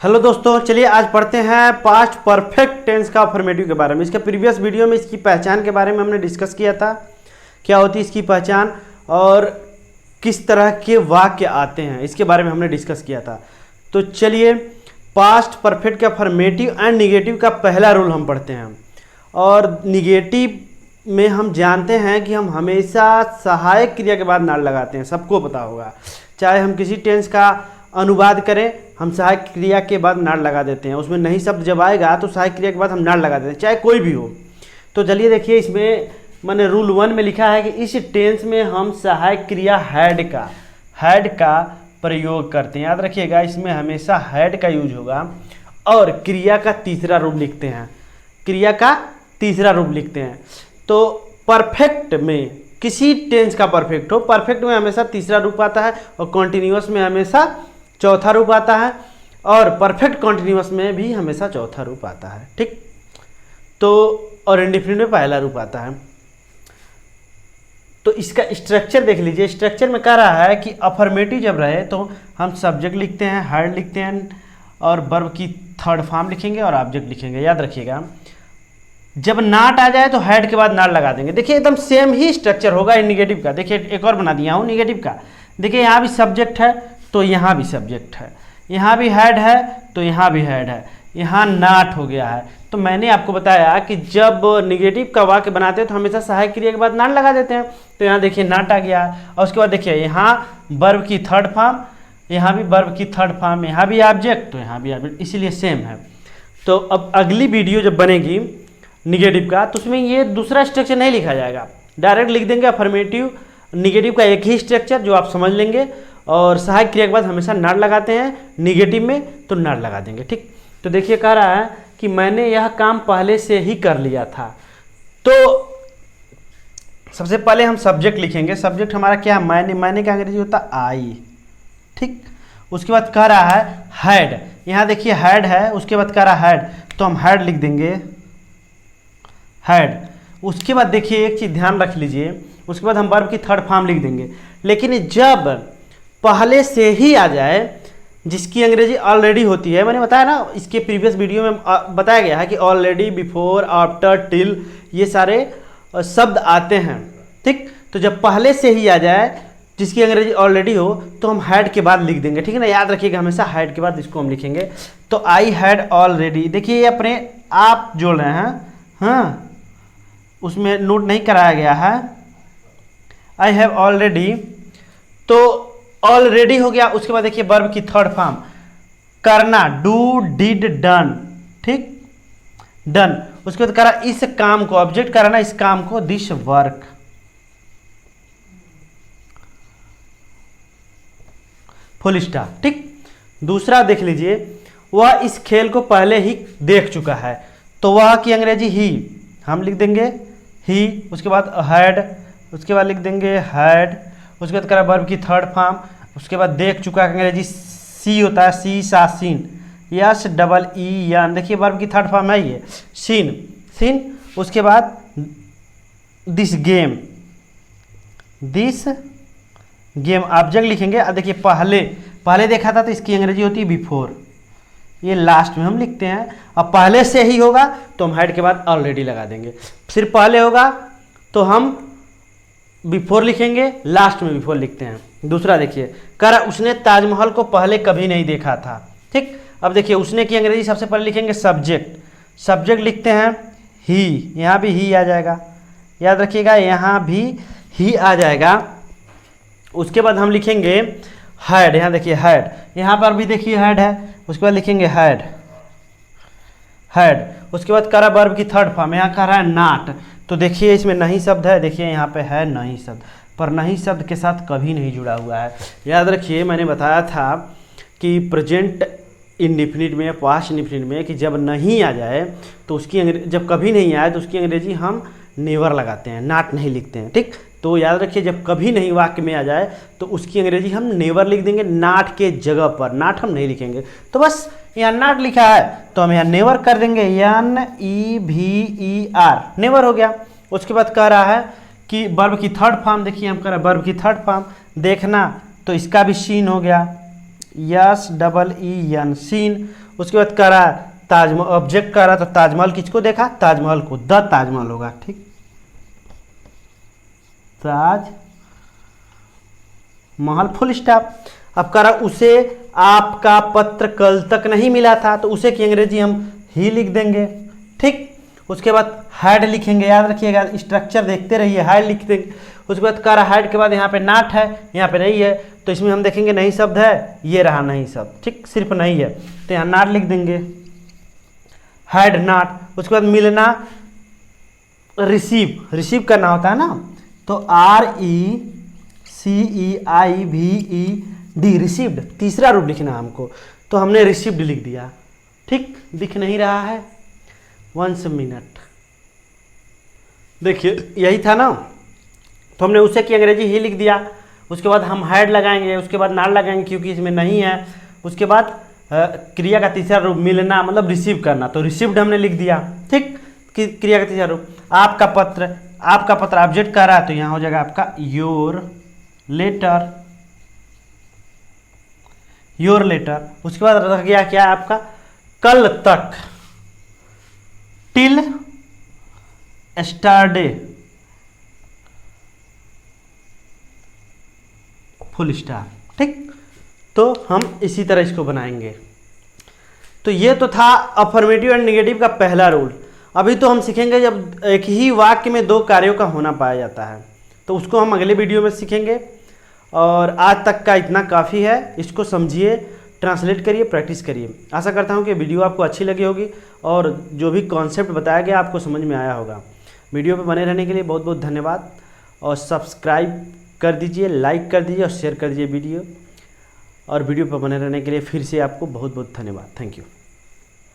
Hello दोस्तों, चलिए आज पढ़ते हैं पास्ट परफेक्ट टेंस का अफर्मेटिव के बारे में। इसका प्रीवियस वीडियो में इसकी पहचान के बारे में हमने डिस्कस किया था, क्या होती है इसकी पहचान और किस तरह के वाक्य आते हैं, इसके बारे में हमने डिस्कस किया था। तो चलिए पास्ट परफेक्ट के अफर्मेटिव एंड निगेटिव का पहला रूल हम पढ़ते हैं। और निगेटिव में हम जानते हैं कि हम हमेशा सहायक क्रिया के बाद नाड़ लगाते हैं, सबको पता होगा। चाहे हम किसी टेंस का अनुवाद करें, हम सहायक क्रिया के बाद नाड़ लगा देते हैं। उसमें नहीं शब्द जब आएगा तो सहायक क्रिया के बाद हम नाड़ लगा देते हैं, चाहे कोई भी हो। तो चलिए देखिए, इसमें मैंने रूल 1 में लिखा है कि इस टेंस में हम सहायक क्रिया हैड का प्रयोग करते हैं। याद रखिएगा, इसमें हमेशा हैड का यूज होगा। और क्रिया का तीसरा रूप लिखते हैं, तो परफेक्ट में किसी टेंस का परफेक्ट हो, परफेक्ट में हमेशा तीसरा रूप आता है और कॉन्टिन्यूअस में हमेशा चौथा रूप आता है और परफेक्ट कॉन्टिन्यूअस में भी हमेशा चौथा रूप आता है। ठीक, तो और इंडेफिनिट में पहला रूप आता है। तो इसका स्ट्रक्चर देख लीजिए। स्ट्रक्चर में कह रहा है कि अफर्मेटिव जब रहे तो हम सब्जेक्ट लिखते हैं, हैड लिखते हैं और वर्ब की थर्ड फॉर्म लिखेंगे और ऑब्जेक्ट लिखेंगे। याद रखिएगा, जब नाट आ जाए तो हैड के बाद नाट लगा देंगे। देखिए एकदम सेम ही स्ट्रक्चर होगा निगेटिव का। देखिए एक और बना दिया हूँ निगेटिव का। देखिए यहाँ भी सब्जेक्ट है तो यहाँ भी सब्जेक्ट है, यहाँ भी हैड है तो यहाँ भी हैड है, यहाँ नाट हो गया है। तो मैंने आपको बताया कि जब निगेटिव का वाक्य बनाते हैं तो हमेशा सहायक क्रिया के बाद नाट लगा देते हैं। तो यहाँ देखिए नाट आ गया और उसके बाद देखिए यहाँ वर्ब की थर्ड फॉर्म, यहाँ भी वर्ब की थर्ड फॉर्म, यहाँ भी ऑब्जेक्ट तो यहाँ भी ऑब्जेक्ट, इसीलिए सेम है। तो अब अगली वीडियो जब बनेगी निगेटिव का तो उसमें ये दूसरा स्ट्रक्चर नहीं लिखा जाएगा, डायरेक्ट लिख देंगे अफर्मेटिव निगेटिव का एक ही स्ट्रक्चर जो आप समझ लेंगे। और सहायक क्रिया के बाद हमेशा नाट लगाते हैं, निगेटिव में तो नाट लगा देंगे। ठीक, तो देखिए कह रहा है कि मैंने यह काम पहले से ही कर लिया था। तो सबसे पहले हम सब्जेक्ट लिखेंगे। सब्जेक्ट हमारा क्या है? मैंने का अंग्रेजी होता है आई। ठीक, उसके बाद कह रहा है हैड। यहाँ देखिए हैड है, उसके बाद कह रहा है हैड, तो हम हैड लिख देंगे हैड। उसके बाद देखिए एक चीज़ ध्यान रख लीजिए, उसके बाद हम वर्ब की थर्ड फॉर्म लिख देंगे। लेकिन जब पहले से ही आ जाए, जिसकी अंग्रेजी ऑलरेडी होती है, मैंने बताया ना इसके प्रीवियस वीडियो में बताया गया है कि ऑलरेडी, बिफोर, आफ्टर, टिल, ये सारे शब्द आते हैं। ठीक, तो जब पहले से ही आ जाए जिसकी अंग्रेजी ऑलरेडी हो तो हम हैड के बाद लिख देंगे। ठीक है ना, याद रखिएगा हमेशा हैड के बाद इसको हम लिखेंगे। तो आई हैड ऑलरेडी, देखिए ये अपने आप जोड़ रहे हैं, हाँ उसमें नोट नहीं कराया गया है। आई हैव ऑलरेडी, तो ऑलरेडी हो गया। उसके बाद देखिए वर्ब की थर्ड फॉर्म करना, डू, डिड, डन। ठीक, डन। उसके बाद करा इस काम को, ऑब्जेक्ट कराना इस काम को, दिस वर्क। Full stop. ठीक, दूसरा देख लीजिए, वह इस खेल को पहले ही देख चुका है, तो वह की अंग्रेजी ही, हम लिख देंगे ही। उसके बाद हैड, उसके बाद लिख देंगे हैड। उसके बाद करा वर्ब की थर्ड फॉर्म, उसके बाद देख चुका है अंग्रेजी सी होता है, सी सा सीन, यस डबल ई यान। देखिए वर्ब की थर्ड फॉर्म है ये सीन। उसके बाद दिस गेम ऑब्जेक्ट लिखेंगे। अब देखिए पहले देखा था तो इसकी अंग्रेजी होती है बिफोर, ये लास्ट में हम लिखते हैं। अब पहले से ही होगा तो हम हैड के बाद ऑलरेडी लगा देंगे। सिर्फ पहले होगा तो हम बिफोर लिखेंगे, लास्ट में बिफोर लिखते हैं। दूसरा देखिए, करा उसने ताजमहल को पहले कभी नहीं देखा था। ठीक, अब देखिए उसने की अंग्रेजी सबसे पहले लिखेंगे सब्जेक्ट लिखते हैं ही, यहाँ भी ही आ जाएगा। याद रखिएगा यहाँ भी ही आ जाएगा। उसके बाद हम लिखेंगे हैड, यहाँ देखिए हैड, यहाँ पर भी देखिए हैड है। उसके बाद लिखेंगे हैड। उसके बाद करा वर्ब की थर्ड फॉर्म, यहाँ कह रहा है नाट, तो देखिए इसमें नहीं शब्द है, देखिए यहाँ पे है नहीं शब्द, पर नहीं शब्द के साथ कभी नहीं जुड़ा हुआ है। याद रखिए मैंने बताया था कि प्रेजेंट इंडिफिनिट में, पास्ट इंडिफिनिट में, कि जब नहीं आ जाए तो उसकी जब कभी नहीं आए तो उसकी अंग्रेजी हम नेवर लगाते हैं, नाट नहीं लिखते हैं। ठीक, तो याद रखिए जब कभी नहीं वाक्य में आ जाए तो उसकी अंग्रेजी हम नेवर लिख देंगे, नाट के जगह पर नाट हम नहीं लिखेंगे। तो बस यहाँ नाट लिखा है तो हम यहाँ नेवर कर देंगे, NEVER, नेवर हो गया। उसके बाद कह रहा है कि वर्ब की थर्ड फॉर्म, देखिए हम कह रहे हैं वर्ब की थर्ड फॉर्म देखना, तो इसका भी सीन हो गया, yes double E N seen. उसके बाद करा ताजमहल, ऑब्जेक्ट करा तो ताजमहल किसको देखा, ताजमहल को, द ताजमहल होगा, ठीक, ताजमहल फुल स्टॉप। अब करा उसे आपका पत्र कल तक नहीं मिला था, तो उसे की अंग्रेजी हम ही लिख देंगे, ठीक। उसके बाद हैड लिखेंगे, याद रखिएगा स्ट्रक्चर देखते रहिए, हैड लिख देंगे। उसके बाद करा हैड के बाद यहाँ पे नाट है, यहाँ पे नहीं है, तो इसमें हम देखेंगे नहीं शब्द है, ये रहा नहीं शब्द, ठीक, सिर्फ नहीं है, तो यहाँ नाट लिख देंगे, हैड नाट। उसके बाद मिलना, रिसीव, रिसीव करना होता है ना, तो RECEIVED, रिसीव्ड, तीसरा रूप लिखना है हमको, तो हमने रिसीव्ड लिख दिया, ठीक। दिख नहीं रहा है, 1 मिनट, देखिए यही था ना, तो हमने उसे की अंग्रेजी ही लिख दिया। उसके बाद हम हैड लगाएंगे, उसके बाद नाट लगाएंगे क्योंकि इसमें नहीं है। उसके बाद क्रिया का तीसरा रूप मिलना मतलब रिसीव करना, तो रिसीव्ड हमने लिख दिया, ठीक। क्रिया का तीसरा रूप आपका पत्र, आपका पत्र ऑब्जेक्ट कर रहा है, तो यहाँ हो जाएगा आपका योर लेटर, योर लेटर। उसके बाद रह गया क्या आपका कल तक, टिल एस्टरडे फुल स्टॉप, ठीक। तो हम इसी तरह इसको बनाएंगे। तो ये तो था अफर्मेटिव एंड नेगेटिव का पहला रूल। अभी तो हम सीखेंगे जब एक ही वाक्य में 2 कार्यों का होना पाया जाता है, तो उसको हम अगले वीडियो में सीखेंगे। और आज तक का इतना काफ़ी है, इसको समझिए, ट्रांसलेट करिए, प्रैक्टिस करिए। आशा करता हूँ कि वीडियो आपको अच्छी लगी होगी और जो भी कॉन्सेप्ट बताया गया आपको समझ में आया होगा। वीडियो पे बने रहने के लिए बहुत बहुत धन्यवाद, और सब्सक्राइब कर दीजिए, लाइक कर दीजिए और शेयर कर दीजिए वीडियो, और वीडियो पर बने रहने के लिए फिर से आपको बहुत बहुत धन्यवाद। Thank you.